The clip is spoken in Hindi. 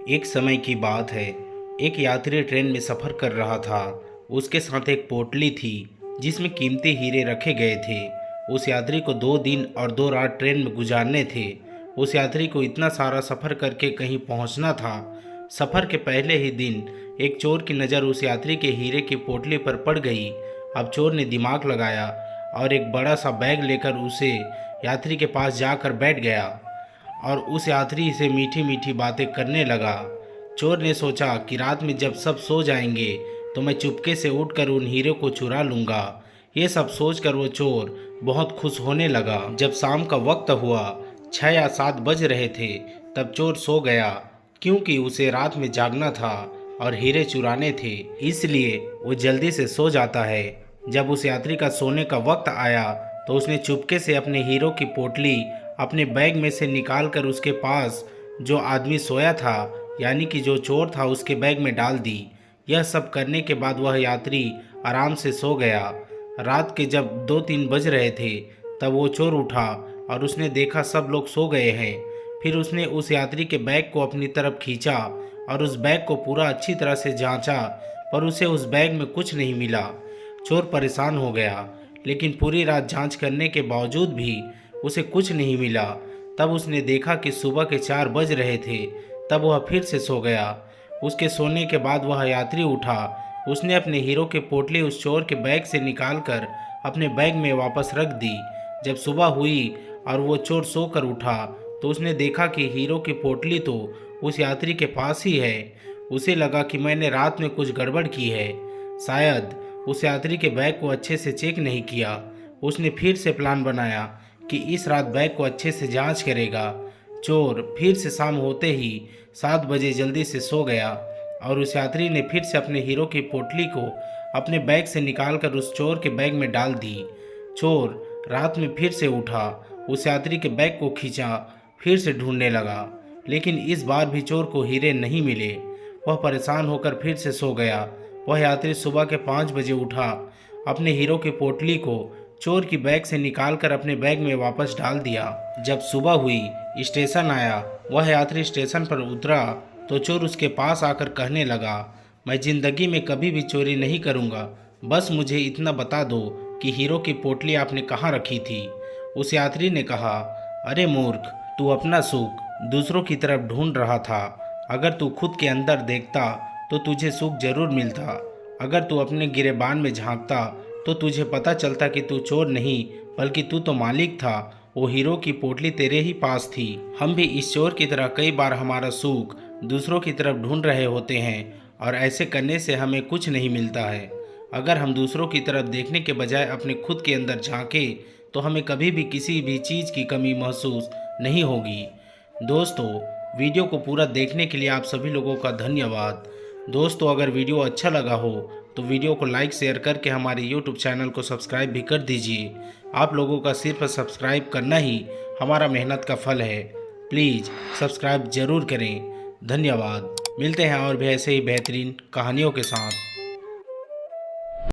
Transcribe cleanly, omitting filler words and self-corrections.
एक समय की बात है। एक यात्री ट्रेन में सफ़र कर रहा था। उसके साथ एक पोटली थी जिसमें कीमती हीरे रखे गए थे। उस यात्री को 2 दिन और 2 रात ट्रेन में गुजारने थे। उस यात्री को इतना सारा सफ़र करके कहीं पहुंचना था। सफ़र के पहले ही दिन एक चोर की नज़र उस यात्री के हीरे की पोटली पर पड़ गई। अब चोर ने दिमाग लगाया और एक बड़ा सा बैग लेकर उसे यात्री के पास जाकर बैठ गया और उस यात्री से मीठी मीठी बातें करने लगा। चोर ने सोचा कि रात में जब सब सो जाएंगे तो मैं चुपके से उठकर उन हीरे को चुरा लूँगा। ये सब सोचकर वो चोर बहुत खुश होने लगा। जब शाम का वक्त हुआ, 6 या 7 बज रहे थे, तब चोर सो गया क्योंकि उसे रात में जागना था और हीरे चुराने थे, इसलिए वो जल्दी से सो जाता है। जब उस यात्री का सोने का वक्त आया तो उसने चुपके से अपने हीरो की पोटली अपने बैग में से निकालकर उसके पास जो आदमी सोया था, यानी कि जो चोर था, उसके बैग में डाल दी। यह सब करने के बाद वह यात्री आराम से सो गया। रात के जब 2-3 बज रहे थे, तब वो चोर उठा और उसने देखा सब लोग सो गए हैं। फिर उसने उस यात्री के बैग को अपनी तरफ खींचा और उस बैग को पूरा अच्छी तरह से जांचा, पर उसे उस बैग में कुछ नहीं मिला। चोर परेशान हो गया, लेकिन पूरी रात जांच करने के बावजूद भी उसे कुछ नहीं मिला। तब उसने देखा कि सुबह के 4 बज रहे थे। तब वह फिर से सो गया। उसके सोने के बाद वह यात्री उठा। उसने अपने हीरो की पोटली उस चोर के बैग से निकालकर अपने बैग में वापस रख दी। जब सुबह हुई और वो चोर सोकर उठा तो उसने देखा कि हीरो की पोटली तो उस यात्री के पास ही है। उसे लगा कि मैंने रात में कुछ गड़बड़ की है, शायद उस यात्री के बैग को अच्छे से चेक नहीं किया। उसने फिर से प्लान बनाया कि इस रात बैग को अच्छे से जांच करेगा। चोर फिर से शाम होते ही 7 बजे जल्दी से सो गया और उस यात्री ने फिर से अपने हीरो की पोटली को अपने बैग से निकालकर उस चोर के बैग में डाल दी। चोर रात में फिर से उठा, उस यात्री के बैग को खींचा, फिर से ढूंढने लगा, लेकिन इस बार भी चोर को हीरे नहीं मिले। वह परेशान होकर फिर से सो गया। वह यात्री सुबह के 5 बजे उठा, अपने हीरो की पोटली को चोर की बैग से निकालकर अपने बैग में वापस डाल दिया। जब सुबह हुई, स्टेशन आया। वह यात्री स्टेशन पर उतरा तो चोर उसके पास आकर कहने लगा, मैं जिंदगी में कभी भी चोरी नहीं करूँगा, बस मुझे इतना बता दो कि हीरो की पोटली आपने कहाँ रखी थी। उस यात्री ने कहा, अरे मूर्ख, तू अपना सुख दूसरों की तरफ ढूंढ रहा था। अगर तू खुद के अंदर देखता तो तुझे सुख जरूर मिलता। अगर तू अपने गिरेबान में झांकता तो तुझे पता चलता कि तू चोर नहीं बल्कि तू तो मालिक था। वो हीरो की पोटली तेरे ही पास थी। हम भी इस चोर की तरह कई बार हमारा सुख दूसरों की तरफ ढूंढ रहे होते हैं और ऐसे करने से हमें कुछ नहीं मिलता है। अगर हम दूसरों की तरफ देखने के बजाय अपने खुद के अंदर झांकें तो हमें कभी भी किसी भी चीज़ की कमी महसूस नहीं होगी। दोस्तों, वीडियो को पूरा देखने के लिए आप सभी लोगों का धन्यवाद। दोस्तों, अगर वीडियो अच्छा लगा हो तो वीडियो को लाइक शेयर करके हमारे YouTube चैनल को सब्सक्राइब भी कर दीजिए। आप लोगों का सिर्फ सब्सक्राइब करना ही हमारा मेहनत का फल है। प्लीज़ सब्सक्राइब ज़रूर करें। धन्यवाद। मिलते हैं और भी ऐसे ही बेहतरीन कहानियों के साथ।